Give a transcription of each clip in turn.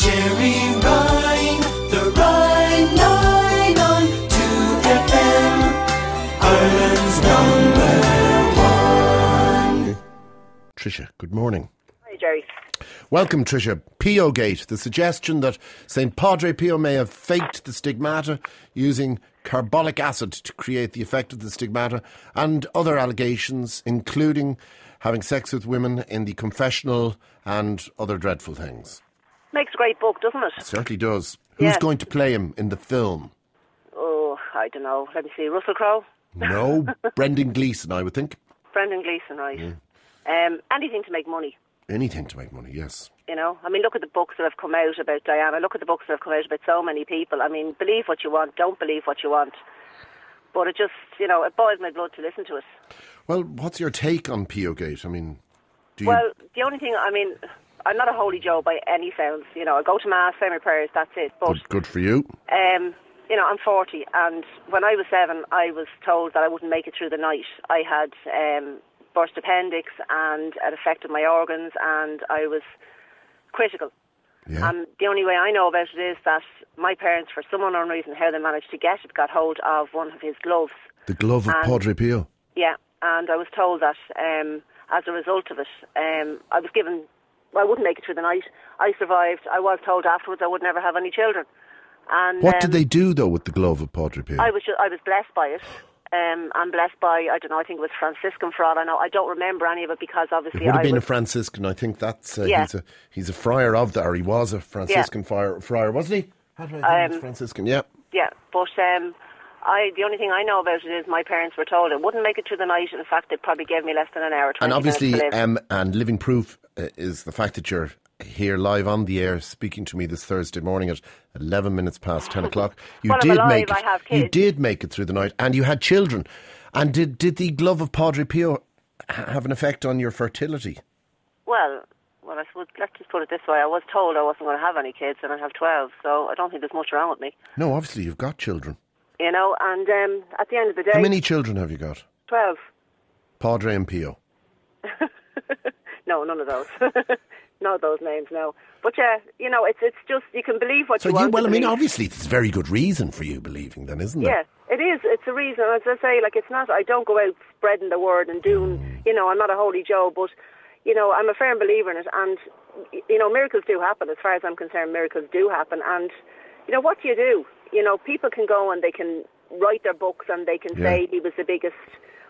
Gerry Ryan, the Ryan Line on 2FM, Ireland's #1. Tricia, good morning. Hi, Gerry. Welcome, Tricia. Pio-gate, the suggestion that St. Padre Pio may have faked the stigmata using carbolic acid to create the effect of the stigmata, and other allegations, including having sex with women in the confessional and other dreadful things. Makes a great book, doesn't it? It certainly does. Who's going to play him in the film? Oh, I don't know. Let me see. Russell Crowe? No, Brendan Gleeson, I would think. Brendan Gleeson, right. Yeah. Anything to make money. Anything to make money, yes. You know, I mean, look at the books that have come out about Diana. Look at the books that have come out about so many people. I mean, believe what you want, don't believe what you want. But it just, you know, it boils my blood to listen to it. Well, what's your take on Pio-gate? I mean, do you... Well, the only thing, I mean, I'm not a holy Joe by any sounds. You know, I go to Mass, say my prayers, that's it. But Good for you. You know, I'm 40, and when I was 7, I was told that I wouldn't make it through the night. I had burst appendix, and it affected my organs, and I was critical. Yeah. And the only way I know about it is that my parents, for some unknown reason, how they managed to get it, got hold of one of his gloves. The glove of Padre Pio. Yeah, and I was told that as a result of it, I was given, well, I wouldn't make it through the night. I survived. I was told afterwards I would never have any children. And what did they do, though, with the glove of Padre Pio? I was blessed by it. I'm blessed by, I don't know, I think it was Franciscan for all I know. I don't remember any of it because obviously it would have been a Franciscan. I think that's he's a friar of that, or he was a Franciscan friar, wasn't he? How do I think it's Franciscan? Yeah. Yeah, but the only thing I know about it is my parents were told it wouldn't make it through the night. In fact, they probably gave me less than an hour. And obviously, and living proof is the fact that you're here live on the air speaking to me this Thursday morning at 11 minutes past 10 o'clock. You did make it through the night, and you had children. And did the glove of Padre Pio have an effect on your fertility? Well, I suppose, let's just put it this way. I was told I wasn't going to have any kids, and I have 12, so I don't think there's much wrong with me. No, obviously you've got children. You know, and at the end of the day... How many children have you got? 12. Padre and Pio? No, none of those. None of those names, no. But yeah, you know, it's just, you can believe what you want. Well, I mean, obviously it's a very good reason for you believing then, isn't it? Yeah, it is. It's a reason. As I say, like, it's not, I don't go out spreading the word and doing, you know, I'm not a holy Joe, but, you know, I'm a firm believer in it. And, you know, miracles do happen. As far as I'm concerned, miracles do happen. And, you know, what do? You know, people can go and they can write their books and they can say he was the biggest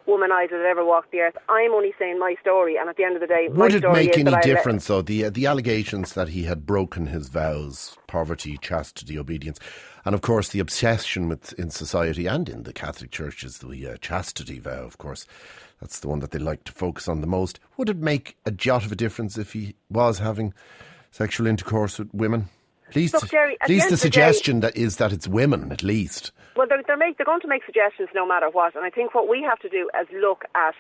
womanizer that ever walked the earth. I'm only saying my story, and at the end of the day, would it make any difference, though, the allegations that he had broken his vows, poverty, chastity, obedience, and of course the obsession in society and in the Catholic Church is the chastity vow, of course. That's the one that they like to focus on the most. Would it make a jot of a difference if he was having sexual intercourse with women? At least, Gerry, the suggestion that it's women, at least. Well, they're going to make suggestions no matter what, and I think what we have to do is look at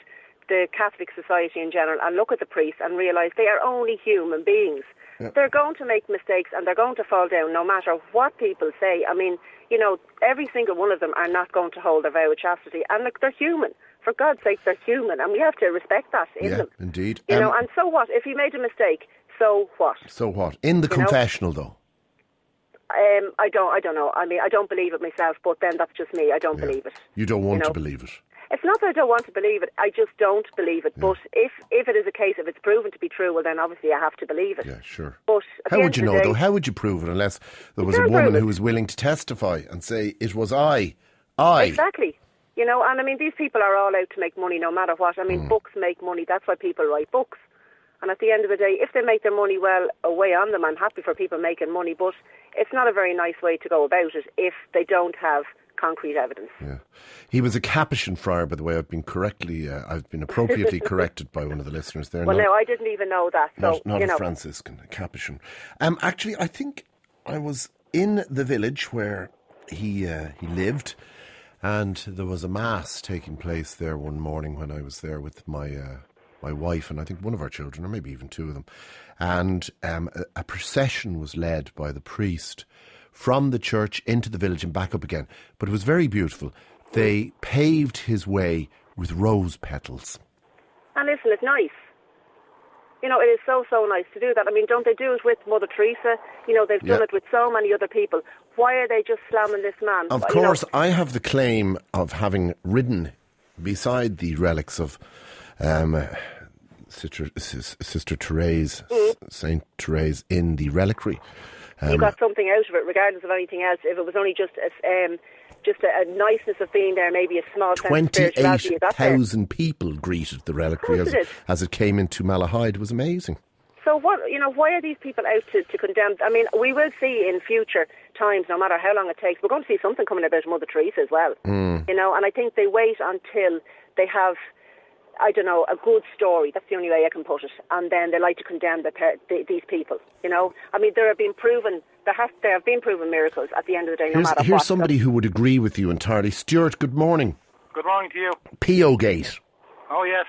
the Catholic society in general and look at the priests and realise they are only human beings. Yeah. They're going to make mistakes and they're going to fall down no matter what people say. I mean, you know, every single one of them are not going to hold their vow of chastity, and look, they're human. For God's sake, they're human, and we have to respect that in them. Yeah, indeed. You know, and so what? If he made a mistake, so what? So what? In the confessional, though? I don't know. I mean, I don't believe it myself, but then that's just me. I don't believe it. You don't want to believe it? It's not that I don't want to believe it. I just don't believe it. Yeah. But if it is a case, if it's proven to be true, well, then obviously I have to believe it. Yeah, sure. But how would you know, though? How would you prove it unless there was a woman who was willing to testify and say, it was I? Exactly. You know, and I mean, these people are all out to make money no matter what. I mean, books make money. That's why people write books. And at the end of the day, if they make their money well away on them, I'm happy for people making money, but it's not a very nice way to go about it if they don't have concrete evidence. Yeah. He was a Capuchin friar, by the way. I've been appropriately corrected by one of the listeners there. Well, no, I didn't even know that. So, not a Franciscan, a Capuchin. Actually, I think I was in the village where he lived, and there was a mass taking place there one morning when I was there with my wife and I think one of our children, or maybe even two of them. And a procession was led by the priest from the church into the village and back up again. But it was very beautiful. They paved his way with rose petals. And listen, it's nice. You know, it is so nice to do that. I mean, don't they do it with Mother Teresa? You know, they've done it with so many other people. Why are they just slamming this man? Of course, I have the claim of having ridden beside the relics of Sister Therese, Saint Therese, in the reliquary. You got something out of it, regardless of anything else. If it was only just a niceness of being there, maybe a small sense of spirituality. 28,000 people greeted the reliquary as it came into Malahide. It was amazing. So why are these people out to condemn? I mean, we will see in future times, no matter how long it takes, we're going to see something coming about Mother Teresa as well. You know, and I think they wait until they have, I don't know, a good story. That's the only way I can put it. And then they like to condemn these people. You know, I mean, there have been proven miracles at the end of the day. No matter what. Here's somebody who would agree with you entirely. Stuart, good morning. Good morning to you. P.O. Gate. Oh yes.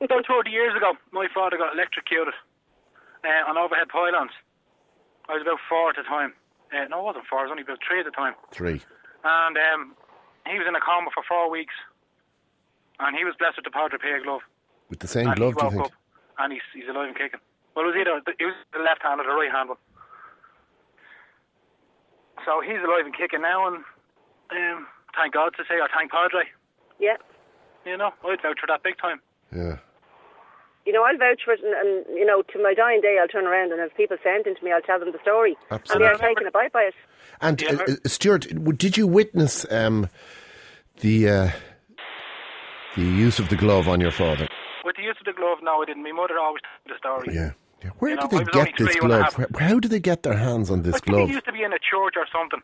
About 30 years ago, my father got electrocuted on overhead pylons. I was about 4 at the time. No, I wasn't 4. I was only about 3 at the time. 3. And he was in a coma for 4 weeks. And he was blessed with the Padre Pio glove. With the same glove, do you think? Up, and he's alive and kicking. Well, it was the left hand or the right hand one. So he's alive and kicking now, and thank God to say, or thank Padre. Yeah. You know, I'd vouch for that big time. Yeah. You know, I'll vouch for it, and you know, to my dying day, I'll turn around, and if people send it to me, I'll tell them the story. Absolutely. And they're taking a bite by it. And Stuart, did you witness the use of the glove on your father? With the use of the glove, no, I didn't. My mother always told the story. Yeah. Where did they get this glove? How did they get their hands on this glove? I think it used to be in a church or something.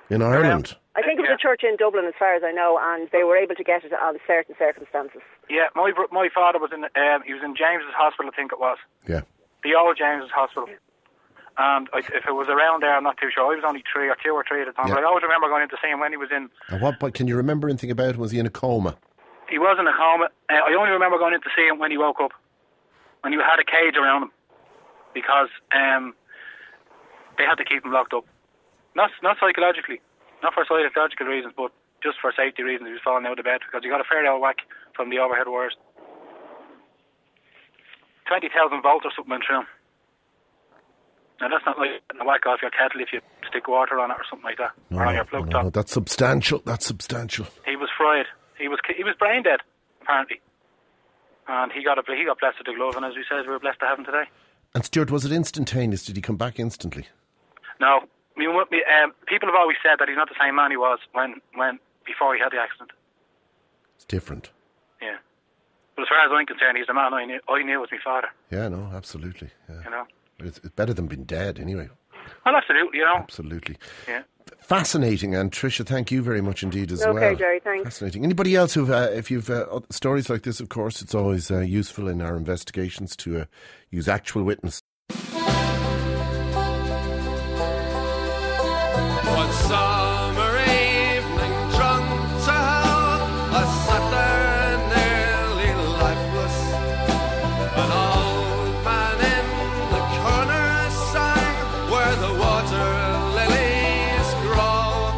In Ireland? I think it was a church in Dublin, as far as I know, and they were able to get it on certain circumstances. Yeah, my father was he was in James's Hospital, I think it was. Yeah. The old James's Hospital. And if it was around there, I'm not too sure. I was only 2 or 3 at the time, but I always remember going in to see him when he was in. And what can you remember anything about him? Was he in a coma? He was in a coma. I only remember going in to see him when he woke up. When he had a cage around him. Because they had to keep him locked up. Not psychologically. Not for psychological reasons, but just for safety reasons. He was falling out of bed because he got a fair old whack from the overhead wires. 20,000 volts or something went through him. Now that's not like a whack off your kettle if you stick water on it or something like that. Or on your plug top. No, that's substantial. That's substantial. He was fried. He was brain dead, apparently. And he got blessed with the glove, and as we said, we're blessed to have him today. And Stuart, was it instantaneous? Did he come back instantly? No. People have always said that he's not the same man he was when before he had the accident. It's different. Yeah. But as far as I'm concerned, he's the man I knew was my father. Yeah, no, absolutely. Yeah. You know? It's better than being dead, anyway. Well, absolutely, you know. Absolutely. Yeah. Fascinating, and Tricia, thank you very much indeed as well. Okay, Gerry, thanks. Fascinating. Anybody else if you've stories like this, of course, it's always useful in our investigations to use actual witness. One summer evening, drunk to hell, I sat there nearly lifeless. An old man in the corner sang where the water lilies grow,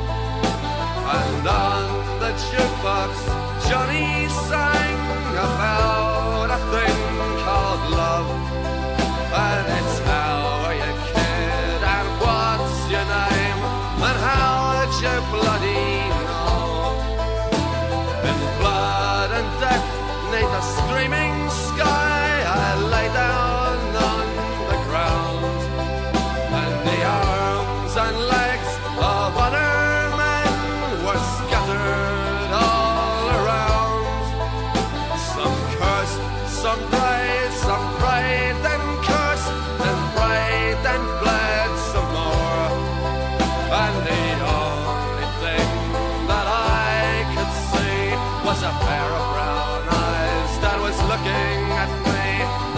and on the jukebox Johnny sang about a thing called love. And it's how are you, kid, and what's your name, and how would you bloody know? In blood and death, 'neath a screaming sky, I lay down on the ground, and the arms and legs of other men were scattered all around. Some cursed, some prayed, then cursed, then prayed, then bled some more. And the only thing that I could see was a pair of brown eyes that was looking at me.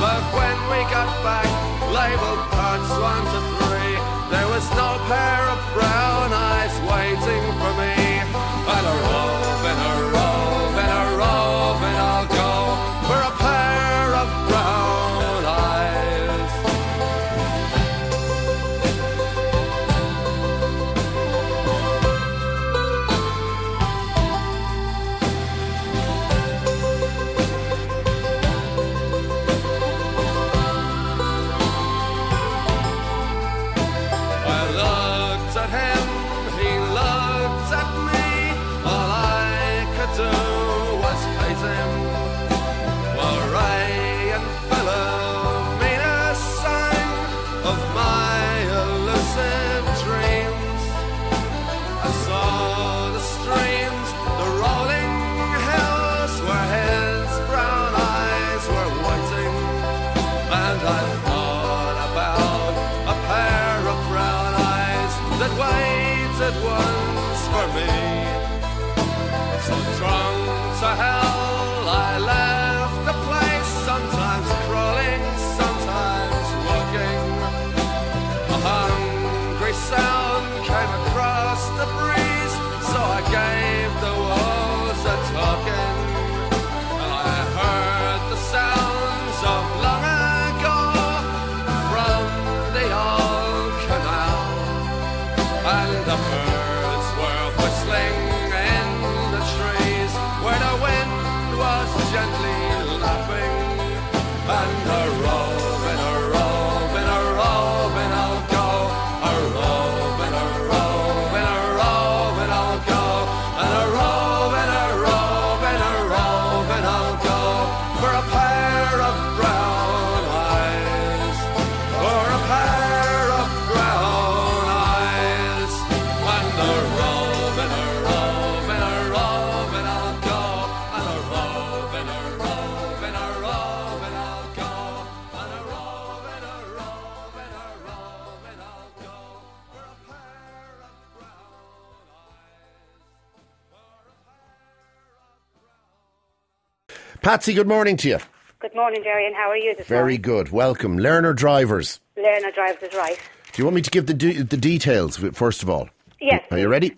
But when we got back, labelled parts 1 to 3, there was no pair of brown eyes waiting for me. And a rope, and a rope, and a rope, and I'll go for a pair of brown eyes. Patsy, good morning to you. Good morning, Gerry, and how are you this Very morning? good. Welcome. Learner drivers. Learner drivers is right. Do you want me to give the details, first of all? Yes. Are you ready?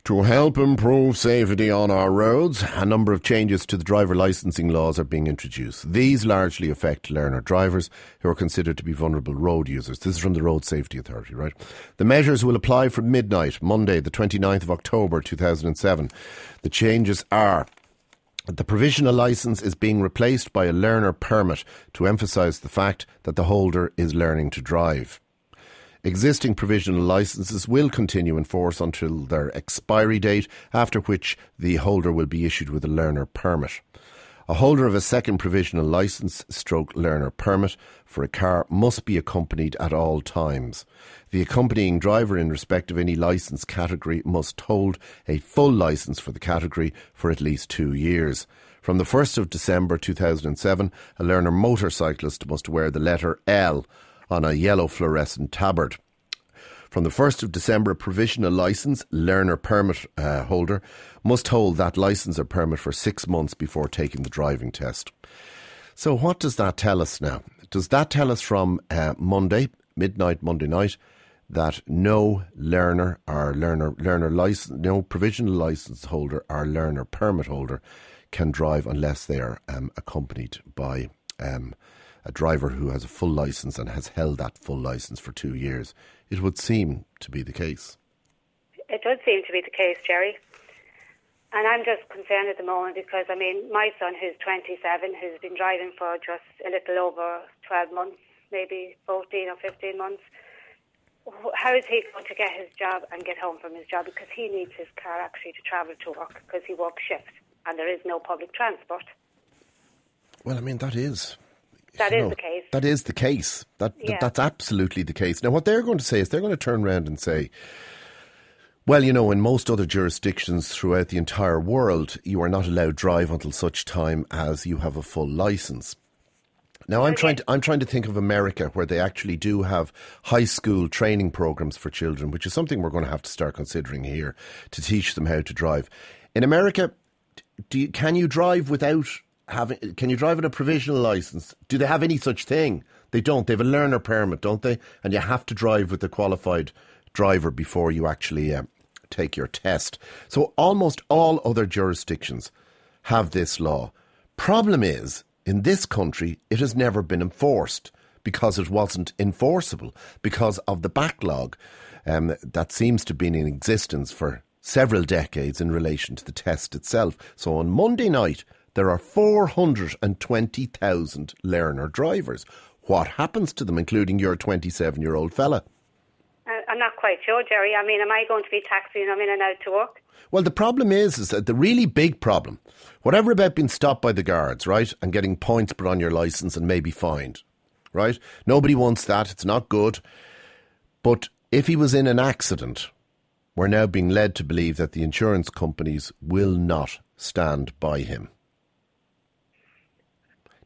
To help improve safety on our roads, a number of changes to the driver licensing laws are being introduced. These largely affect learner drivers who are considered to be vulnerable road users. This is from the Road Safety Authority, right? The measures will apply from midnight, Monday, the 29th of October 2007. The changes are: the provisional licence is being replaced by a learner permit to emphasise the fact that the holder is learning to drive. Existing provisional licences will continue in force until their expiry date, after which the holder will be issued with a learner permit. A holder of a second provisional licence / learner permit for a car must be accompanied at all times. The accompanying driver in respect of any licence category must hold a full licence for the category for at least 2 years. From the 1st of December 2007, a learner motorcyclist must wear the letter L on a yellow fluorescent tabard. From the 1st of December, a provisional licence learner permit holder must hold that licence or permit for 6 months before taking the driving test. So what does that tell us now? Does that tell us from Monday, midnight Monday night, that no learner or learner license, no provisional licence holder or learner permit holder can drive unless they are accompanied by a driver who has a full licence and has held that full licence for 2 years? It would seem to be the case. It does seem to be the case, Gerry. And I'm just concerned at the moment because, I mean, my son, who's 27, who's been driving for just a little over 12 months, maybe 14 or 15 months, how is he going to get his job and get home from his job? Because he needs his car actually to travel to work because he works shifts and there is no public transport. Well, I mean, that is... That is the case. That is the case. That's absolutely the case. Now, what they're going to say is they're going to turn around and say, well, you know, in most other jurisdictions throughout the entire world, you are not allowed to drive until such time as you have a full licence. Now, I'm trying to think of America, where they actually do have high school training programs for children, which is something we're going to have to start considering here to teach them how to drive. In America, can you drive without... Can you drive with a provisional licence? Do they have any such thing? They don't. They have a learner permit, don't they? And you have to drive with a qualified driver before you actually take your test. So almost all other jurisdictions have this law. Problem is, in this country, it has never been enforced because it wasn't enforceable, because of the backlog that seems to have been in existence for several decades in relation to the test itself. So on Monday night, there are 420,000 learner drivers. What happens to them, including your 27-year-old fella? I'm not quite sure, Gerry. I mean, am I going to be taxiing them in and out to work? Well, the problem is that the really big problem, whatever about being stopped by the guards, right, and getting points put on your licence and maybe fined, right? Nobody wants that. It's not good. But if he was in an accident, we're now being led to believe that the insurance companies will not stand by him.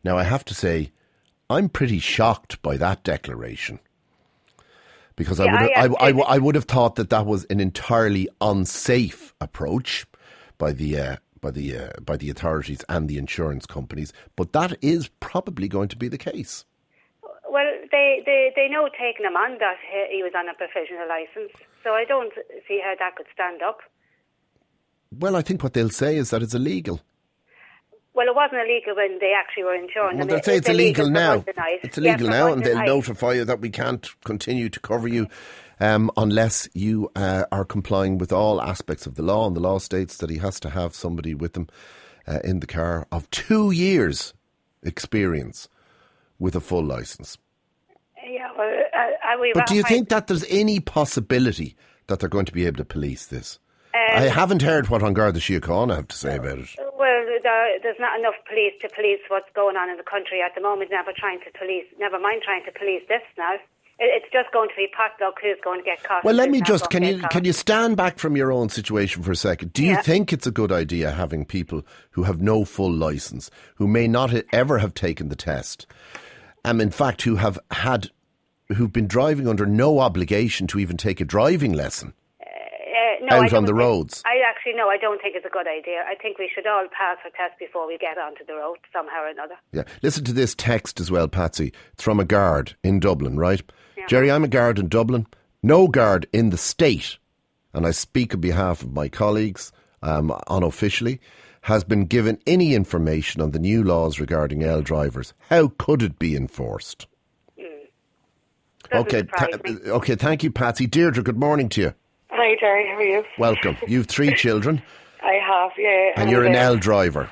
Now, I have to say, I'm pretty shocked by that declaration, because I would have thought that was an entirely unsafe approach by the authorities and the insurance companies. But that is probably going to be the case. Well, they know taking him on that he was on a provisional licence, so I don't see how that could stand up. Well, I think what they'll say is that it's illegal. Well, it wasn't illegal when they actually were insuring them. Well, they'll say it's illegal now. It's illegal now, and they'll notify you that we can't continue to cover you unless you are complying with all aspects of the law. And the law states that he has to have somebody with him in the car of 2 years' experience with a full licence. Yeah, well, but do you think that there's any possibility that they're going to be able to police this? I haven't heard what An Garda Síochána have to say about it. Well, there's not enough police to police what's going on in the country at the moment. Never mind trying to police this now. It's just going to be potluck who's going to get caught. Well, let me just, can you stand back from your own situation for a second? Do you think it's a good idea having people who have no full licence, who may not ever have taken the test, and in fact who've been driving under no obligation to even take a driving lesson? out on the roads? I don't think it's a good idea. I think we should all pass our test before we get onto the road somehow or another. Yeah. Listen to this text as well, Patsy. It's from a guard in Dublin, right? Yeah. Gerry, I'm a guard in Dublin. No guard in the state, and I speak on behalf of my colleagues unofficially, has been given any information on the new laws regarding L drivers. How could it be enforced? Okay, thank you, Patsy. Deirdre, good morning to you. Hi, Gerry, how are you? Welcome. You've 3 children. I have, yeah. And you're an L driver.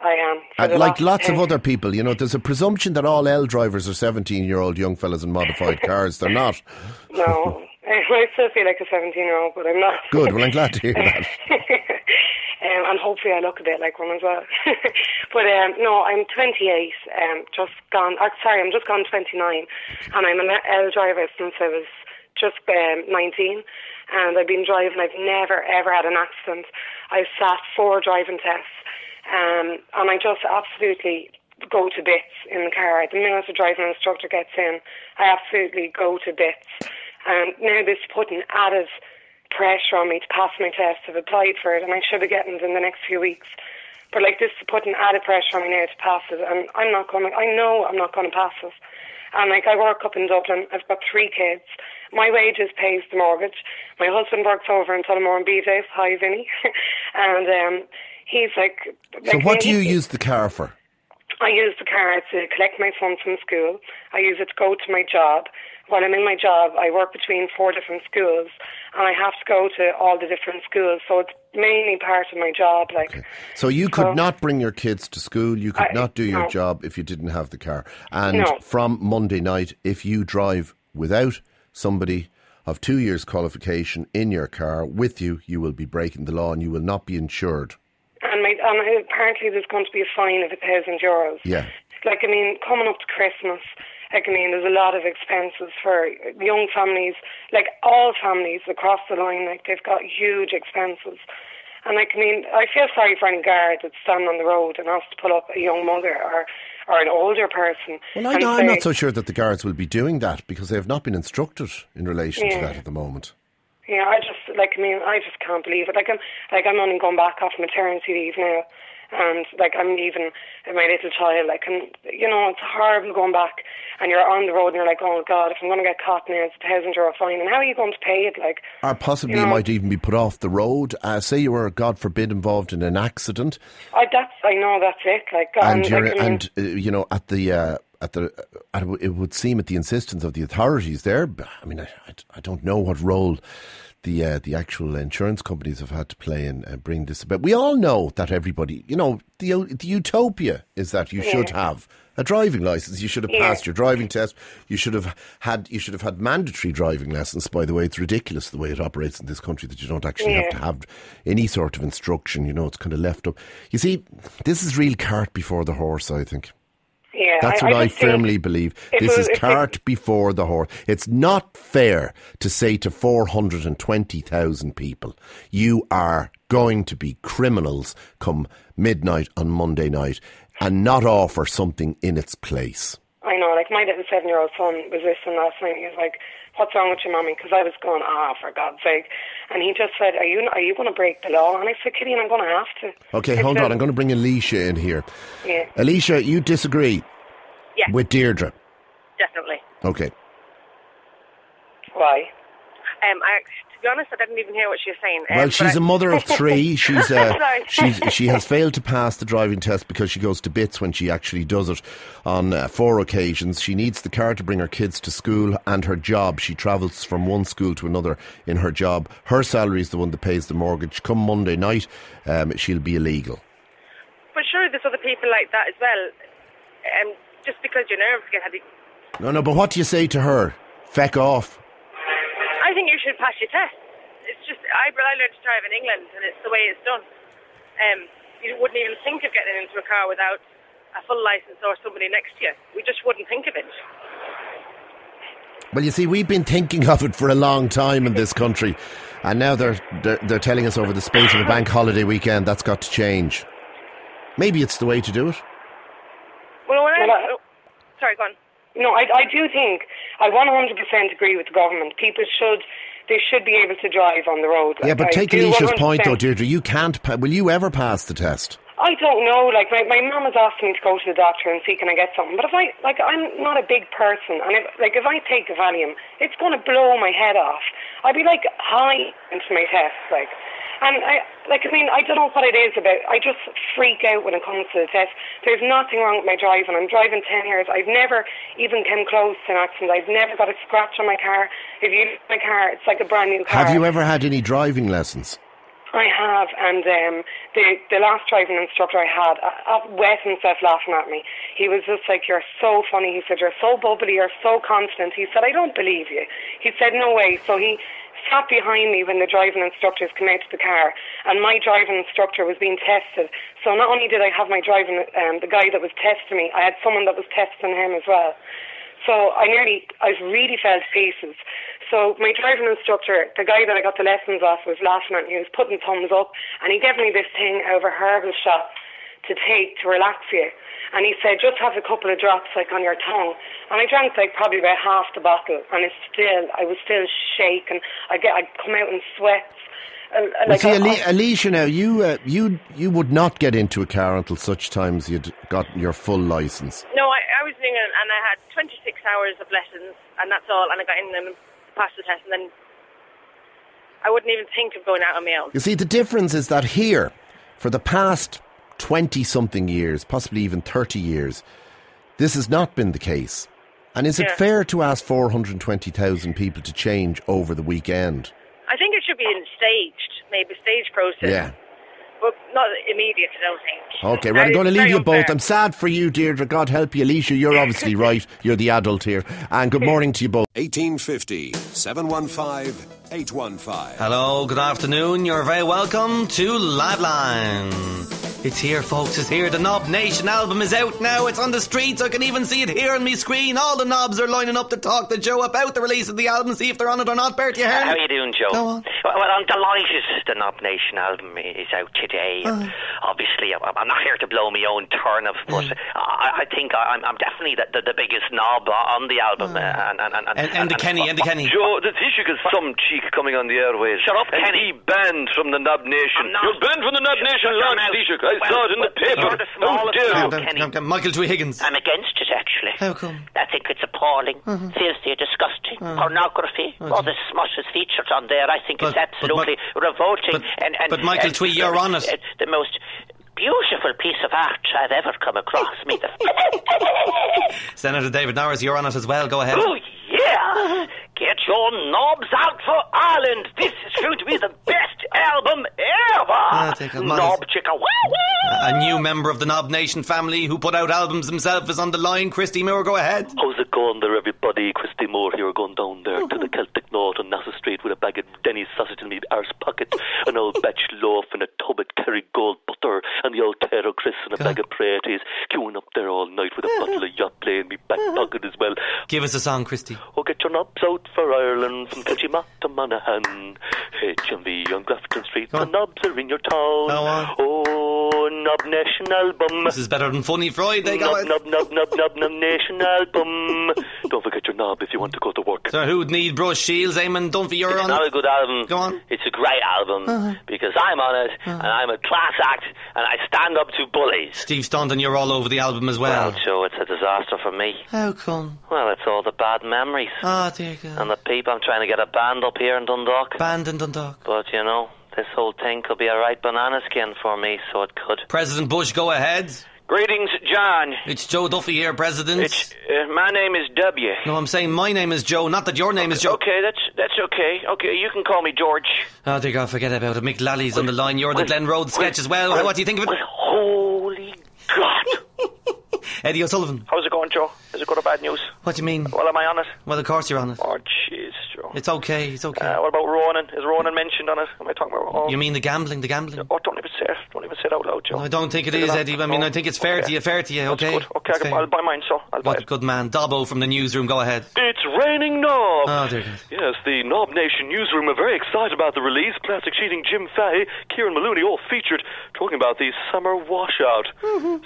I am. Like lots of other people, you know, there's a presumption that all L drivers are 17-year-old young fellas in modified cars. They're not. No. I still feel like a 17-year-old, but I'm not. Good, well, I'm glad to hear that. And hopefully I look a bit like one as well. But no, I'm 28, I'm just gone 29, and I'm an L driver since I was just 19, and I've been driving. I've never ever had an accident. I've sat 4 driving tests, and I just absolutely go to bits in the car. The minute the driving instructor gets in, I absolutely go to bits. And now this is putting added pressure on me to pass my test. I've applied for it, and I should be getting it in the next few weeks. But like, this is putting added pressure on me now to pass it, and I know I'm not going to pass it. And like, I work up in Dublin. I've got 3 kids. My wages pays the mortgage. My husband works over in Tullamore and BJ's. Hi, Vinny. And he's like. So what do you use the car for? I use the car to collect my son from school. I use it to go to my job. While I'm in my job, I work between 4 different schools, and I have to go to all the different schools. So it's mainly part of my job. Like, okay. So you could not bring your kids to school. You could not do your job if you didn't have the car. And from Monday night, if you drive without somebody of 2 years qualification in your car with you, you will be breaking the law and you will not be insured. And apparently there's going to be a fine of €1,000. Yeah. Like, I mean, coming up to Christmas, like, I mean, there's a lot of expenses for young families, like all families across the line, like, they've got huge expenses. And like, I mean, I feel sorry for any guard that's standing on the road and has to pull up a young mother or an older person. Well, I'm not so sure that the guards will be doing that because they have not been instructed in relation to that at the moment. Yeah, I just can't believe it. I'm only going back off maternity leave now, and like, I'm leaving my little child. Like, and you know, it's horrible going back, and you're on the road, and you're like, oh God, if I'm going to get caught now, it's €1,000 fine, and how are you going to pay it? Like, or possibly you might even be put off the road. Say you were, God forbid, involved in an accident. I know that's it. Like, it would seem at the insistence of the authorities there. I mean, I don't know what role the actual insurance companies have had to play in bring this about. We all know that everybody, you know, the utopia is that you should have a driving license. You should have passed your driving test. You should have had mandatory driving lessons. By the way, it's ridiculous the way it operates in this country that you don't actually have to have any sort of instruction. You know, it's kind of left up. You see, this is real cart before the horse, I think. Yeah, that's what I firmly believe. This is cart before the horse. It's not fair to say to 420,000 people, you are going to be criminals come midnight on Monday night, and not offer something in its place. I know, like, my little 7-year-old son was listening last night. He was like, what's wrong with you, Mommy? Because I was going, for God's sake. And he just said, are you going to break the law? And I said, Killian, I'm going to have to. Okay, hold on. I'm going to bring Alicia in here. Yeah. Alicia, you disagree with Deirdre? Definitely. Okay. Why? To be honest, I didn't even hear what she was saying. Well, she's a mother of 3. She has failed to pass the driving test because she goes to bits when she actually does it on 4 occasions. She needs the car to bring her kids to school and her job. She travels from one school to another in her job. Her salary is the one that pays the mortgage. Come Monday night, she'll be illegal. But sure, there's other people like that as well. Just because your nerves get heavy. No, but what do you say to her? Feck off. I think you should pass your test. It's just, I learned to drive in England, and it's the way it's done. You wouldn't even think of getting into a car without a full licence or somebody next to you. We just wouldn't think of it. Well, you see, we've been thinking of it for a long time in this country, and now they're telling us over the space of a bank holiday weekend that's got to change. Maybe it's the way to do it. Sorry, go on. No, I do think, I 100% agree with the government. People should they should be able to drive on the road. Yeah, but I take do Alicia's point 100%. though, Deirdre. You can't. Will you ever pass the test? I don't know. Like my mum has asked me to go to the doctor and see can I get something. But if I'm not a big person, and if I take a Valium, it's going to blow my head off. I'd be like high into my test, like. And I don't know what it is about. I just freak out when it comes to the test. There's nothing wrong with my driving. I'm driving 10 years. I've never even come close to an accident. I've never got a scratch on my car. If you look at my car, it's like a brand new car. Have you ever had any driving lessons? I have, and the last driving instructor I had wet himself laughing at me. He was just like, "You're so funny." He said, "You're so bubbly, you're so confident." He said, "I don't believe you." He said, "No way." So he sat behind me when the driving instructors came out to the car, and my driving instructor was being tested. So not only did I have my driving, the guy that was testing me, I had someone that was testing him as well. So I really fell to pieces. So my driving instructor, the guy that I got the lessons off, was laughing at me. He was putting thumbs up, and he gave me this thing over herbal shot to take to relax you. And he said, just have a couple of drops like on your tongue. And I drank like probably about half the bottle, and I was still shaking. I'd come out in sweats. Alicia, now you would not get into a car until such times you'd got your full licence. No, I was doing it, and I had 26 hours of lessons, and that's all. And I got in and passed the test, and then I wouldn't even think of going out on my own. You see, the difference is that here, for the past 20-something years, possibly even 30 years, this has not been the case. And is it fair to ask 420,000 people to change over the weekend? I think it should be maybe staged process. Yeah. But not immediate, I don't think. OK, well, I'm going to leave you both. I'm sad for you, Deirdre. God help you. Alicia, you're obviously right. You're the adult here. And good morning to you both. 1850 715 815. Hello, good afternoon. You're very welcome to Liveline. It's here, folks, it's here. The Knob Nation album is out now. It's on the streets. I can even see it here on my screen. All the knobs are lining up to talk to Joe about the release of the album, see if they're on it or not. Bert, you heard? How are you doing, Joe? Go on. Well, I'm delighted the Knob Nation album is out today. Obviously, I'm not here to blow my own turnip, but I think I'm definitely the biggest knob on the album. And the Kenny. Joe, the Taoiseach is some cheek coming on the airways. Shut up, and Kenny. he banned from the Knob Nation. You're banned from the Knob Nation, Lord Taoiseach. I saw it in the paper. You're the smallest knob, Kenny. Michael Twee Higgins. I'm against it, actually. How come? I think it's appalling, filthy, disgusting, pornography. All the smut is featured on there. I think it's absolutely revolting. But Michael Twee, you're on it. The most beautiful piece of art I've ever come across. Senator David Norris, you're on it as well. Go ahead. Oh, yeah. Get your knobs out for Ireland. This is going to be the best album ever. Knob chicka wow. A new member of the Knob Nation family who put out albums himself is on the line. Christy Moore, go ahead. How's it going there, everybody? Christy Moore here, going down there to the Celtic North on Nassau Street with a bag of Denny's sausage in my arse pocket, an old batch loaf and a tub of Kerry Gold butter, and the old Taro Chris and a bag of Praties, queuing up there all night with a bottle of yacht play in my back pocket as well. Give us a song, Christy. Oh, get your knobs out for Ireland, from Kilchima to Monaghan, HMV on Grafton Street, the knobs are in your town. Go on. Oh, Knob Nation album. This is better than Funny Friday. Knob Nation album. Don't forget your knob if you want to go to work. So who'd need Brush Shields, Eamon Dunphy, you're on it? It's not a good album. Go on. It's a great album because I'm on it and I'm a class act and I stand up to bullies. Steve Staunton, you're all over the album as well. Well, Joe, it's a disaster for me. How come? Well, it's all the bad memories. There you go. And the people, I'm trying to get a band up here in Dundalk. Band in Dundalk. But, you know, this whole thing could be a right banana skin for me, so it could. President Bush, go ahead. Greetings, John. It's Joe Duffy here, President. My name is W. No, I'm saying my name is Joe, not that your name is Joe. Okay, that's okay. Okay, you can call me George. Oh, dear God, forget about it. Mick Lally's on the line. You're the Glen Road sketch as well. What do you think of it? Holy God. Eddie O'Sullivan. How's it going, Joe? Is it good or bad news? What do you mean? Well, am I on it? Well, of course you're on it. Oh, jeez, Joe. It's okay. What about Ronan? Is Ronan mentioned on it? Am I talking about... You mean the gambling? Oh, don't even say it. Don't even say it out loud, Joe. No, I don't think it is, Eddie. I mean, I think it's fair to you, okay? That's good. Okay, I'll buy mine, so I'll buy it. Good man. Dobbo from the newsroom, go ahead. It's raining knobs. Oh, dear God. Yes, the Knob Nation newsroom are very excited about the release. Plastic Sheeting, Jim Fahey, Kieran Maloney, all featured, talking about the summer washout.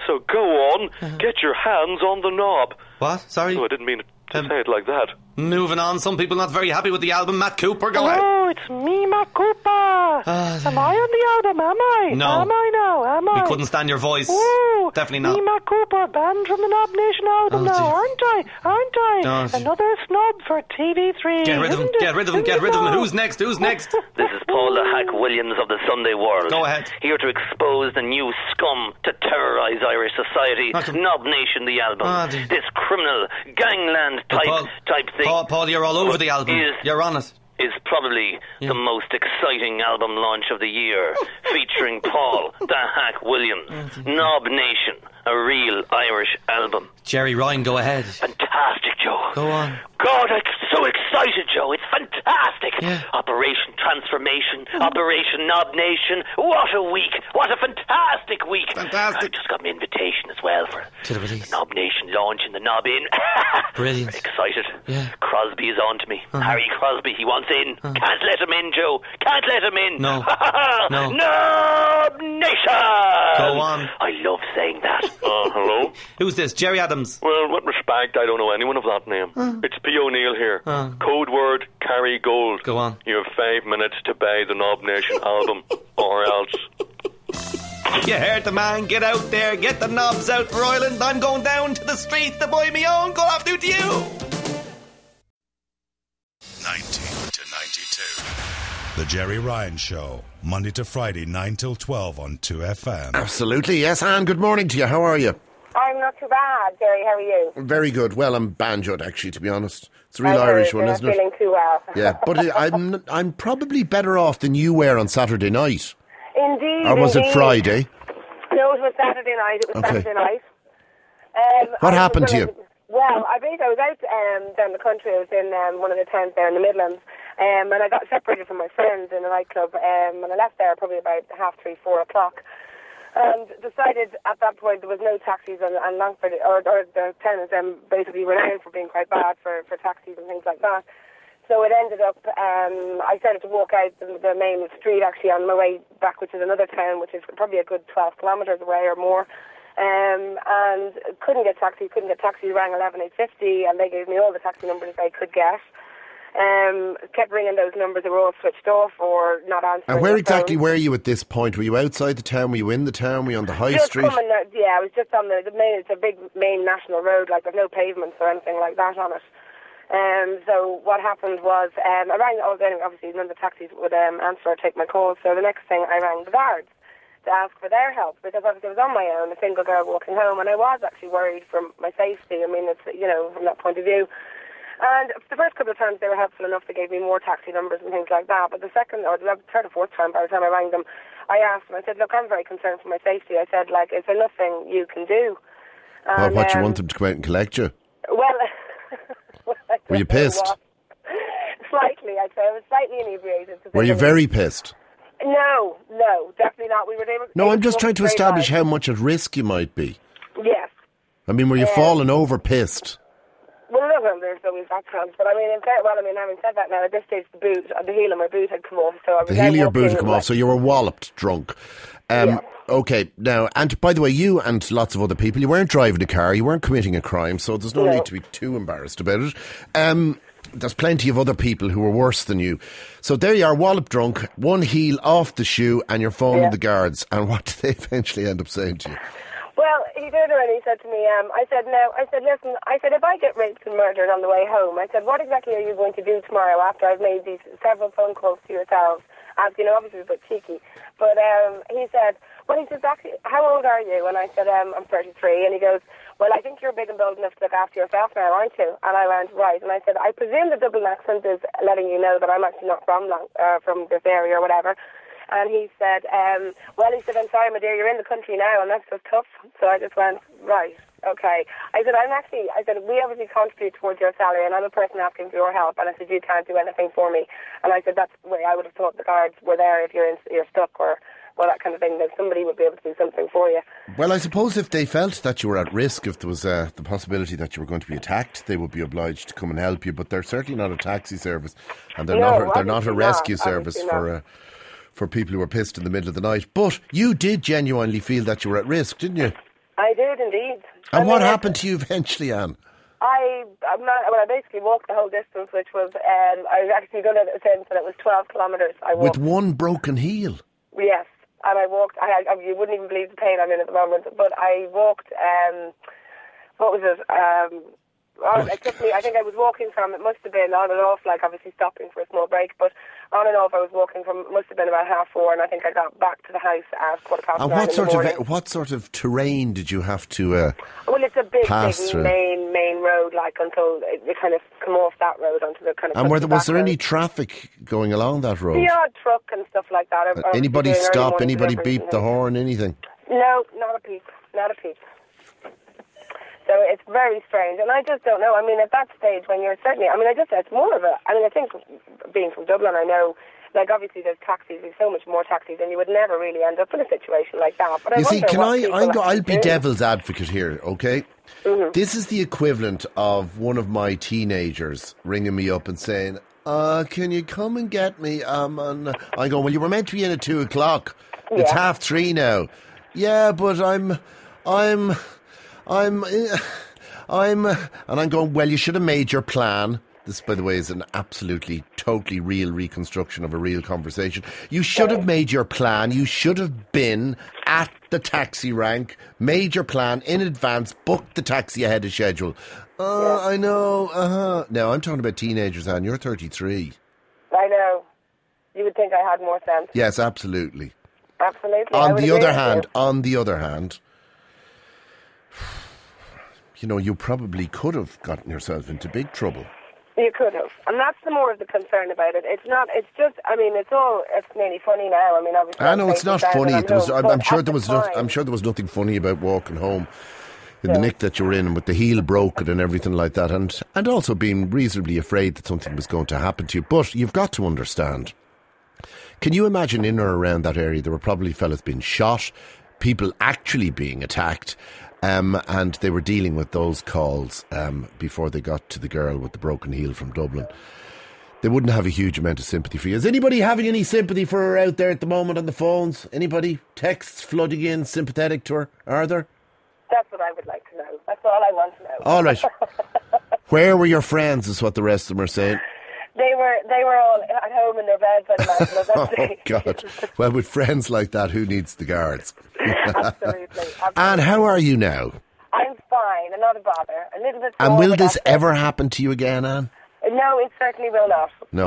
So go on, get your hands on the knob. What? Sorry? Oh, I didn't mean to say it like that. Moving on, some people not very happy with the album. Matt Cooper, go ahead. Oh, it's me, Matt Cooper. Am I on the album, am I? No. Am I now? Am I? We couldn't stand your voice. Ooh, Definitely not. Me, Matt Cooper, banned from the Knob Nation album now, aren't I? Aren't I? Another snub for TV3. Get rid of him, get rid of him, get rid of him. Who's next? Who's next? This is Paul the Hack Williams of the Sunday World. Go ahead. Here to expose the new scum to terrorise Irish society. Knob Nation, the album. This criminal gangland type thing. Paul, you're all over the album. You're on it. Is probably the most exciting album launch of the year, featuring Paul the Hack Williams. Knob Nation, a real Irish album. Gerry Ryan, go ahead. Fantastic, Joe. Go on. God, I'm so excited, Joe. It's fantastic. Yeah. Operation Transformation, Operation Knob Nation. What a week. What a fantastic week. Fantastic. I just got my invitation as well for to the release. Knob Nation launch in the Knob Inn. Brilliant. Very excited. Yeah. Crosby is on to me. Harry Crosby, he wants in. Can't let him in, Joe. Can't let him in. No. No. Knob Nation. Go on. I love saying that. Hello? Who's this? Gerry Adams. Well, with respect, I don't know anyone of that name. It's P. O'Neill here. Code word, carry gold. Go on. You have 5 minutes to buy the Knob Nation album, or else. You heard the man. Get out there. Get the knobs out for Ireland. I'm going down to the streets to buy me own. Go after to you. 19 to 92. The Gerry Ryan Show, Monday to Friday, 9 till 12 on 2FM. Absolutely, yes. Anne, good morning to you. How are you? I'm not too bad, Gerry. How are you? Very good. Well, I'm banjoed, actually, to be honest. It's a real Irish one, isn't it? I'm not feeling too well. Yeah, but I'm probably better off than you were on Saturday night. Indeed. Or was it Friday? No, it was Saturday night. Saturday night. What happened to you? Well, I was out down the country. I was in one of the towns there in the Midlands, and I got separated from my friends in a nightclub, and I left there probably about 3:30, 4 o'clock, and decided at that point there was no taxis, and Longford, or the town is basically renowned for being quite bad for taxis and things like that. So it ended up, I started to walk out the main street actually on my way back, which is another town, which is probably a good 12 kilometres away or more. And couldn't get taxis, rang 11850, and they gave me all the taxi numbers they could get. Kept ringing those numbers, they were all switched off or not answering. And where exactly were you at this point? Were you outside the town? Were you in the town? Were you on the high street? I was just on the main, it's a big main national road, like there's no pavements or anything like that on it. So what happened was, I rang, obviously none of the taxis would answer or take my call, so the next thing I rang the guards to ask for their help, because obviously I was on my own, a single girl walking home, and I was actually worried for my safety. I mean, it's, from that point of view. And the first couple of times they were helpful enough, they gave me more taxi numbers and things like that, but the second, or the third or fourth time, by the time I rang them, I asked them, I said, look, I'm very concerned for my safety. I said, is there nothing you can do? And, what, you want them to come out and collect you? Well, were you pissed? Slightly, I'd say. I was slightly inebriated. Were you very pissed? No, definitely not. We were able. No, I'm just trying to establish how much at risk you might be. Yes. I mean, were you falling over pissed? Well, no, there's always that chance. But having said that now, at this stage, the heel of my boot had come off. So I was the heel of your boot had come off, so you were walloped drunk. Yes. Okay, now, and by the way, you and lots of other people, you weren't driving a car, you weren't committing a crime, so there's no need to be too embarrassed about it. There's plenty of other people who were worse than you. So there you are, wallop drunk, one heel off the shoe, and you're phoning the guards. And what did they eventually end up saying to you? Well, he turned around and he said to me, listen, if I get raped and murdered on the way home, I said, what exactly are you going to do tomorrow after I've made these several phone calls to yourselves? Asking, obviously, a bit cheeky. But he said, how old are you? And I said, I'm 33. And he goes, well, I think you're big and bold enough to look after yourself now, aren't you? And I went, right. And I said, I presume the Dublin accent is letting you know that I'm actually not from this area or whatever. And he said, I'm sorry, my dear, you're in the country now, and that's just tough. So I just went, right, okay. I said, we obviously contribute towards your salary, and I'm a person asking for your help. And I said, you can't do anything for me. And I said, that's the way I would have thought the guards were there if you're stuck or that kind of thing, that somebody would be able to do something for you. Well, I suppose if they felt that you were at risk, if there was the possibility that you were going to be attacked, they would be obliged to come and help you. But they're certainly not a taxi service, and they're not a rescue service for people who were pissed in the middle of the night. But you did genuinely feel that you were at risk, didn't you? I did indeed. And what happened to you eventually, Anne? I'm not. Well, I basically walked the whole distance, which was I was actually going to say that it was 12 kilometres. I walked with one broken heel. Yes, and I walked. You wouldn't even believe the pain I'm in at the moment. But I walked. What was it? It took me. I think I was walking from. It must have been on and off, like obviously stopping for a small break, but on and off. I was walking from. It must have been about 4:30, and I think I got back to the house at 9:15. And what sort of terrain did you have to? Well, it's a big through? main road, like until it kind of come off that road onto the kind of. And was there any traffic going along that road? The odd truck and stuff like that. Anybody stop? Anybody beep the horn? Anything? No, not a peep. Not a peep. So it's very strange, and I just don't know. I mean, at that stage when you're certainly, I mean, it's more of a, I mean, I think being from Dublin, I know, like obviously there's taxis, there's so much more taxis, and you would never really end up in a situation like that. But I'll be devil's advocate here, okay? Mm-hmm. This is the equivalent of one of my teenagers ringing me up and saying, can you come and get me? And I go, well, you were meant to be in at 2:00. It's 3:30 now. Yeah, but I'm, and I'm going, well, you should have made your plan. This, by the way, is an absolutely, totally real reconstruction of a real conversation. You should have made your plan. You should have been at the taxi rank, made your plan in advance, booked the taxi ahead of schedule. I know. Now, I'm talking about teenagers, Anne. You're 33. I know. You would think I had more sense. Yes, absolutely. Absolutely. On the other hand, you know, you probably could have gotten yourself into big trouble. You could have. And that's the more of the concern about it. It's not, it's just, I mean, it's nearly funny now. I mean, obviously. I know it's not funny. I'm sure there was nothing funny about walking home in the nick that you were in with the heel broken and everything like that. And also being reasonably afraid that something was going to happen to you. But you've got to understand. Can you imagine in or around that area there were probably fellas being shot, people actually being attacked, and they were dealing with those calls before they got to the girl with the broken heel from Dublin. They wouldn't have a huge amount of sympathy for you. Is anybody having any sympathy for her out there at the moment on the phones? Anybody? Texts flooding in, sympathetic to her? Are there? That's what I would like to know. That's all I want to know. All right. Where were your friends is what the rest of them are saying. They were all at home in their beds, I'd imagine. Oh, God. Well, with friends like that, who needs the guards? Absolutely. And how are you now? I'm fine, and not a bother. A little bit. And will this ever happen to you again, Anne? No, it certainly will not. No.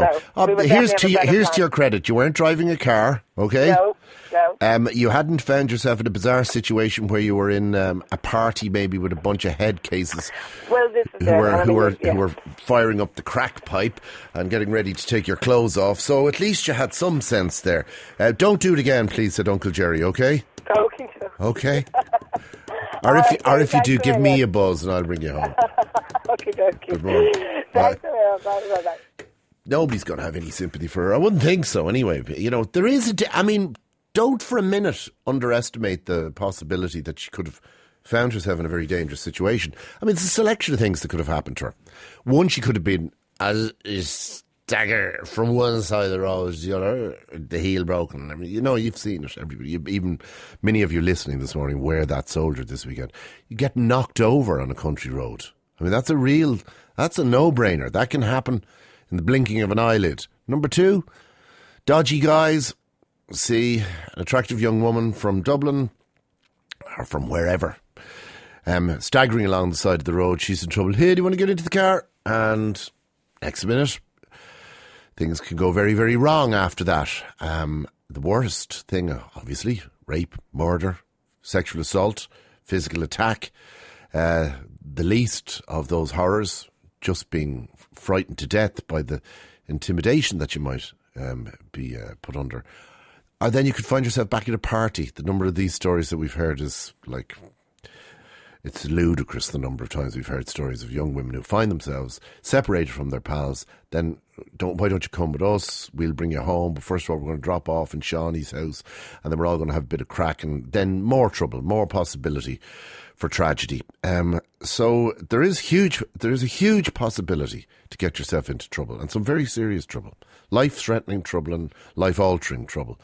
Here's to your credit. You weren't driving a car, okay? No. You hadn't found yourself in a bizarre situation where you were in a party maybe with a bunch of head cases who were firing up the crack pipe and getting ready to take your clothes off. So at least you had some sense there. Don't do it again, please, said Uncle Gerry, okay? Okay. Or if you do, give me a buzz and I'll bring you home. Okay. Good morning. Thanks a lot. Bye. Nobody's going to have any sympathy for her. I wouldn't think so anyway. But, you know, there is don't for a minute underestimate the possibility that she could have found herself in a very dangerous situation. I mean, it's a selection of things that could have happened to her. One, she could have been a stagger from one side of the road to the other, the heel broken. I mean, you know, you've seen it, everybody. Even many of you listening this morning were that soldier this weekend. You get knocked over on a country road. I mean, that's a no-brainer. That can happen in the blinking of an eyelid. Number two, dodgy guys see an attractive young woman from Dublin or from wherever staggering along the side of the road. She's in trouble. Hey, do you want to get into the car? And next minute, things can go very, very wrong after that. The worst thing, obviously, rape, murder, sexual assault, physical attack. The least of those horrors, just being frightened to death by the intimidation that you might be put under. Or then you could find yourself back at a party. The number of these stories that we've heard is like, it's ludicrous the number of times we've heard stories of young women who find themselves separated from their pals. Then, why don't you come with us? We'll bring you home. But first of all, we're going to drop off in Shawnee's house, and then we're all going to have a bit of crack, and then more trouble, more possibility for tragedy. So there is a huge possibility to get yourself into trouble, and some very serious trouble, life-threatening trouble and life-altering trouble.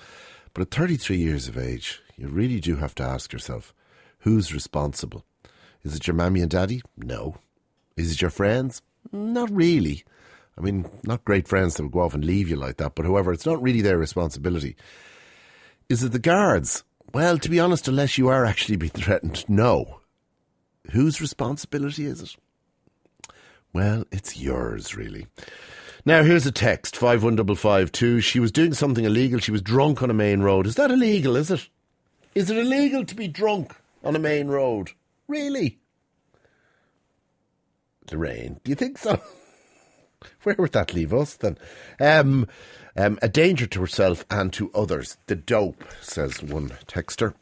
But at 33 years of age, you really do have to ask yourself, who's responsible? Is it your mammy and daddy? No. Is it your friends? Not really. I mean, not great friends that would go off and leave you like that, but however, it's not really their responsibility. Is it the guards? Well, to be honest, unless you are actually being threatened, no. Whose responsibility is it? Well, it's yours, really. Now, here's a text, 51552. She was doing something illegal. She was drunk on a main road. Is that illegal, is it? Is it illegal to be drunk on a main road? Really? Lorraine, do you think so? Where would that leave us then? A danger to herself and to others. The dope, says one texter.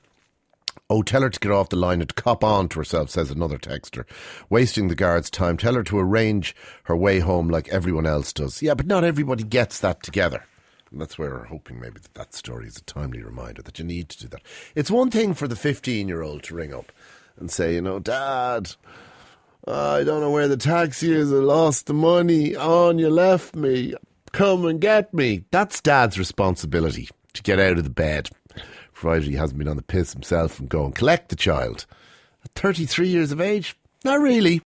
Oh, tell her to get off the line and cop on to herself, says another texter. Wasting the guard's time. Tell her to arrange her way home like everyone else does. Yeah, but not everybody gets that together. And that's where we're hoping maybe that story is a timely reminder that you need to do that. It's one thing for the 15-year-old to ring up and say, Dad, I don't know where the taxi is. I lost the money. You left me. Come and get me. That's Dad's responsibility, to get out of the bed, provided he hasn't been on the piss himself, and go and collect the child. At 33 years of age? Not really.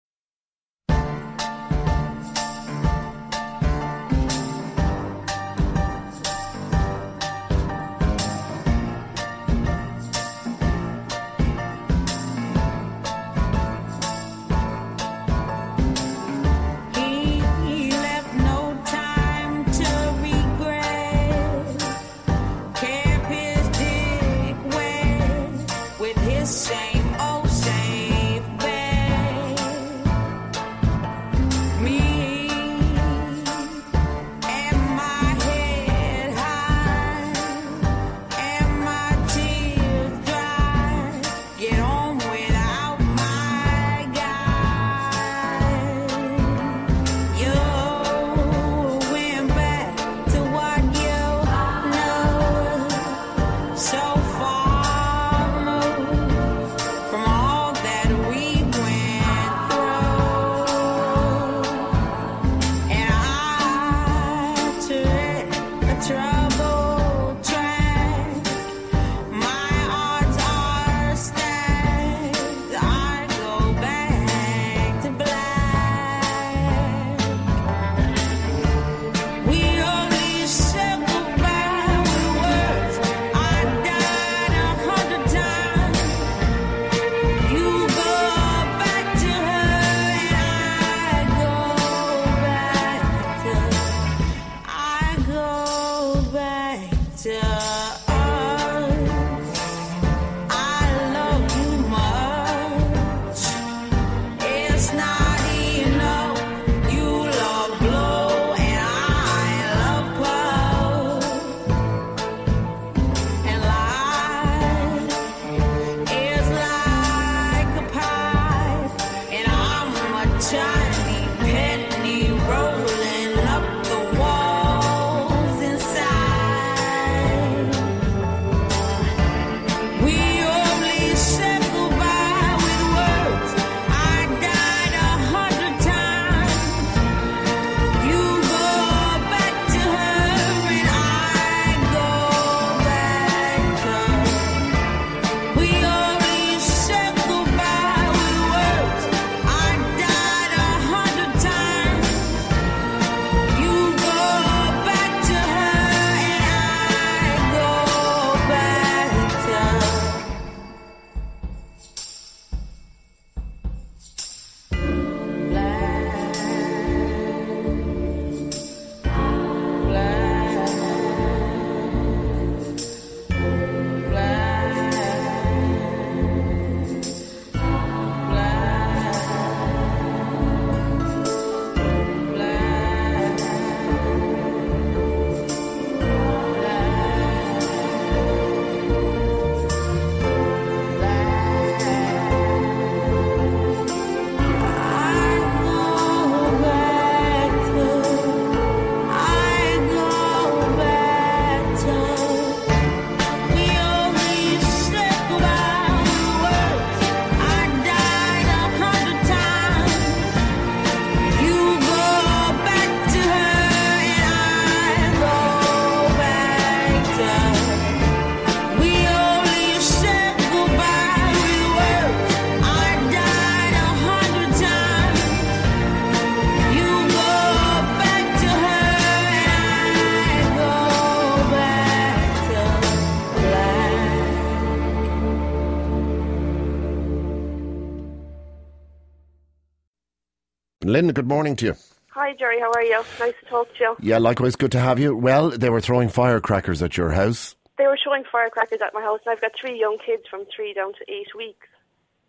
Lynn, good morning to you. Hi, Gerry. How are you? Nice to talk to you. Yeah, likewise, good to have you. Well, they were throwing firecrackers at your house. They were showing firecrackers at my house, and I've got 3 young kids from 3 down to 8 weeks.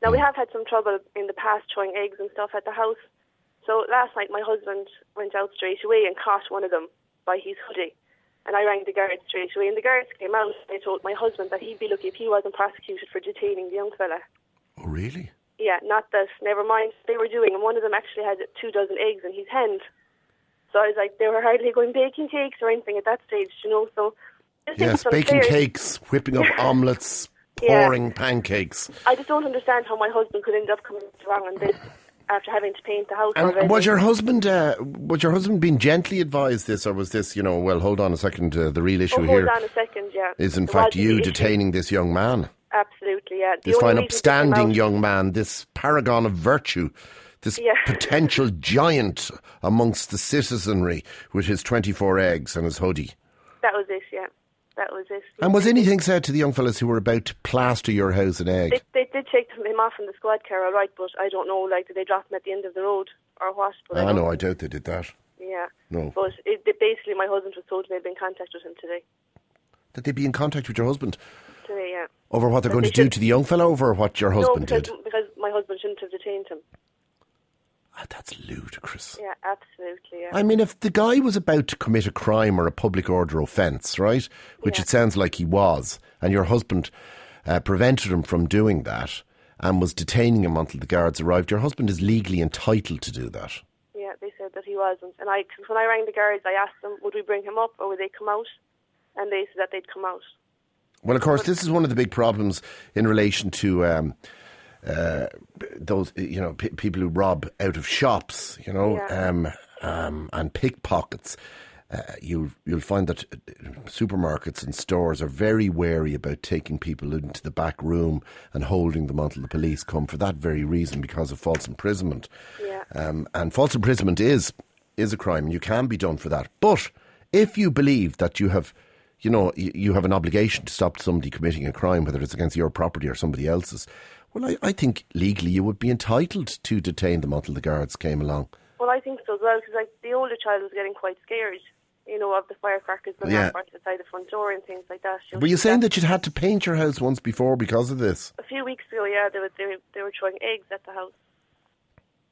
Now, we have had some trouble in the past throwing eggs and stuff at the house. So last night, my husband went out straight away and caught one of them by his hoodie. And I rang the guards straight away, and the guards came out and they told my husband that he'd be lucky if he wasn't prosecuted for detaining the young fella. Oh, really? Yeah, not that, never mind, they were doing, and one of them actually had 2 dozen eggs in his hand. So I was like, they were hardly going baking cakes or anything at that stage, you know, so... Yes, baking cakes, whipping up omelettes, pouring pancakes. I just don't understand how my husband could end up coming wrong on this after having to paint the house already. And was your husband being gently advised this, or was this, well, hold on a second, the real issue here... hold on a second, yeah. ...is in fact you detaining this young man? Absolutely, yeah. This fine, upstanding young man, this paragon of virtue, this potential giant amongst the citizenry with his 24 eggs and his hoodie. That was it, yeah. That was it. And was anything said to the young fellas who were about to plaster your house in egg? They did take him off in the squad car, all right, but I don't know, did they drop him at the end of the road or what? But I doubt they did that. Yeah. No. But basically my husband was told they'd been in contact with him today. That they'd be in contact with your husband? Today, yeah. Over what they're going to do to the young fellow, over what your husband did? Because my husband shouldn't have detained him. That's ludicrous. Yeah, absolutely, yeah. I mean, if the guy was about to commit a crime or a public order offence, right, which it sounds like he was, and your husband prevented him from doing that and was detaining him until the guards arrived, your husband is legally entitled to do that. Yeah, they said that he wasn't. And when I rang the guards, I asked them, would we bring him up or would they come out? And they said that they'd come out. Well, of course, this is one of the big problems in relation to... those, people who rob out of shops, and pickpockets. You'll find that supermarkets and stores are very wary about taking people into the back room and holding them until the police come for that very reason, because of false imprisonment. Yeah. And false imprisonment is a crime, and you can be done for that. But if you believe that you have... you have an obligation to stop somebody committing a crime, whether it's against your property or somebody else's. Well, I think legally you would be entitled to detain them until the guards came along. Well, I think so as well, because the older child was getting quite scared, of the firecrackers going off outside the front door and things like that. Were you saying that you'd had to paint your house once before because of this? A few weeks ago, yeah, they were throwing eggs at the house.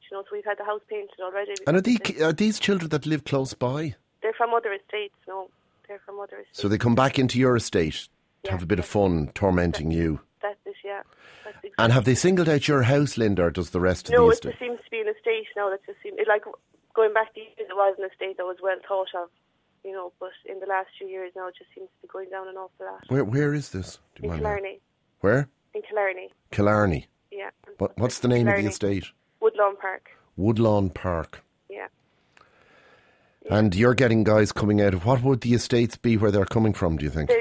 So we've had the house painted already. And are these children that live close by? They're from other estates, no. They're from other estates. So they come back into your estate to have a bit of fun tormenting you? That's it, yeah. Exactly. And have they singled out your house, Linda, or does the rest of the estate? No, it just seems to be an estate now. That just seems going back to years, it was an estate that was well thought of, but in the last few years now, it just seems to be going down an awful lot. Where is this? In Killarney. Where? In Killarney. Killarney. Yeah. What's the name of the estate? Woodlawn Park. Woodlawn Park. Yeah. And you're getting guys coming out of... What would the estates be where they're coming from, do you think?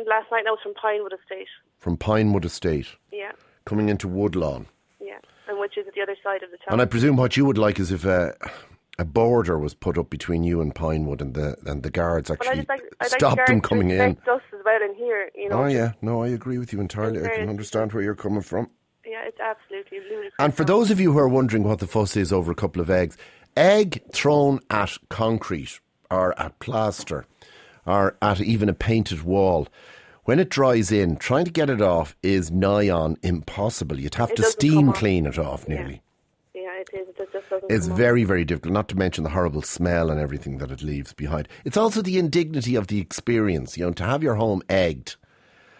Last night now was from Pinewood Estate. From Pinewood Estate? Yeah. Coming into Woodlawn? Yeah, and which is at the other side of the town. And I presume what you would like is if a border was put up between you and Pinewood and the guards actually stopped them coming in. Us as well in here, Oh yeah, no, I agree with you entirely. I can understand where you're coming from. Yeah, it's absolutely ludicrous. And for those of you who are wondering what the fuss is over a couple of eggs, egg thrown at concrete or at plaster or at even a painted wall, when it dries in, trying to get it off is nigh on impossible. You'd have to steam clean it off nearly. Yeah, it is. It just doesn't It's very, very difficult, not to mention the horrible smell and everything that it leaves behind. It's also the indignity of the experience, to have your home egged.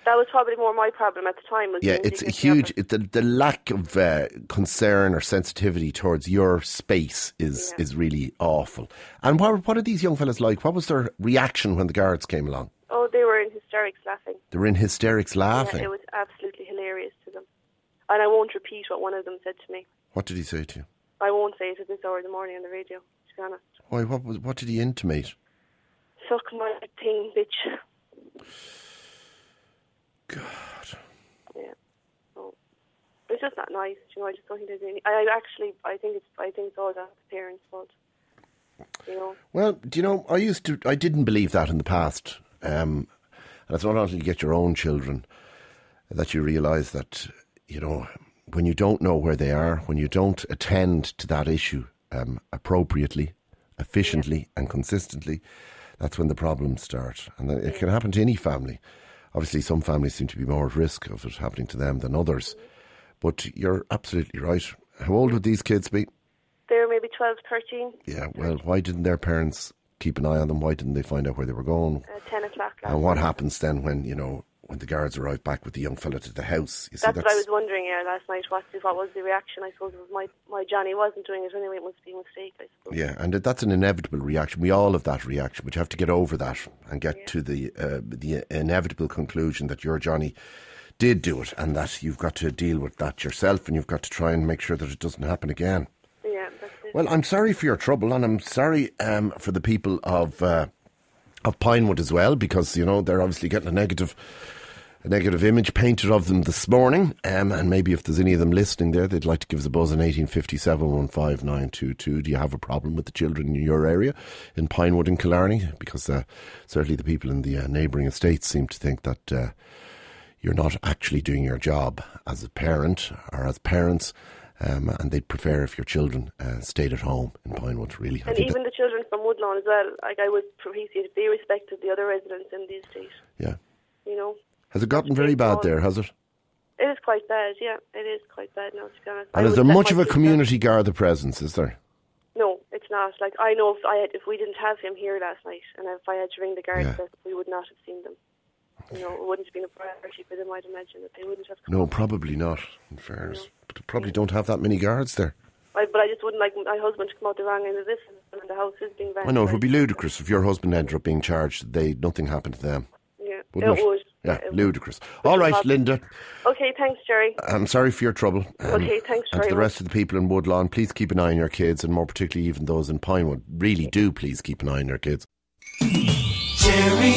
That was probably more my problem at the time. It's a huge... The lack of concern or sensitivity towards your space is really awful. And what are these young fellas like? What was their reaction when the guards came along? Oh, they were in hysterics laughing. They were in hysterics laughing? Yeah, it was absolutely hilarious to them. And I won't repeat what one of them said to me. What did he say to you? I won't say it at this hour in the morning on the radio, to be honest. Why? What did he intimate? Suck my thing, bitch. God. Yeah. So, it's just not nice, I just don't think there's any... I think it's all the parents' fault. Well, I didn't believe that in the past. And it's not until you get your own children that you realise that, when you don't know where they are, when you don't attend to that issue appropriately, efficiently and consistently, that's when the problems start. And it can happen to any family. Obviously, some families seem to be more at risk of it happening to them than others. But you're absolutely right. How old would these kids be? They're maybe 12, 13. Yeah, well, why didn't their parents keep an eye on them? Why didn't they find out where they were going? 10 o'clock. And what happens then when, when the guards arrive back with the young fella to the house? You see, that's what I was wondering last night. What was the reaction? I suppose it was my Johnny wasn't doing it anyway. It must be a mistake, I suppose. Yeah, and that's an inevitable reaction. We all have that reaction, but you have to get over that and get to the inevitable conclusion that your Johnny did do it, and that you've got to deal with that yourself, and you've got to try and make sure that it doesn't happen again. Yeah, that's it. Well, I'm sorry for your trouble, and I'm sorry for the people of Pinewood as well, because they're obviously getting a negative image painted of them this morning, and maybe if there's any of them listening there, they'd like to give us a buzz on 1857 15922. Do you have a problem with the children in your area, in Pinewood and Killarney? Because certainly the people in the neighbouring estates seem to think that you're not actually doing your job as a parent or as parents, and they'd prefer if your children stayed at home in Pinewood, really. And even the children from Woodlawn as well, I would appreciate if they respected the other residents in the estate. Yeah. Has Has it gotten very bad there, has it? It is quite bad, yeah. It is quite bad now, to be honest. And is there much of a community Garda presence, is there? No, it's not. Like, I know if we didn't have him here last night, and if I had to ring the guards, we would not have seen them. It wouldn't have been a priority for them, I'd imagine, that they wouldn't have come. No, probably not, in fairness. But they probably don't have that many guards there. But I just wouldn't like my husband to come out the wrong end of this, and the house is being vandalised. I know, it would be ludicrous if your husband ended up being charged. Nothing happened to them. Yeah, wouldn't it? Would. Yeah, ludicrous. All right, Linda. Okay, thanks, Gerry. I'm sorry for your trouble. Okay, thanks and very to the rest of the people in Woodlawn, please keep an eye on your kids, and more particularly even those in Pinewood. Really do please keep an eye on your kids. Gerry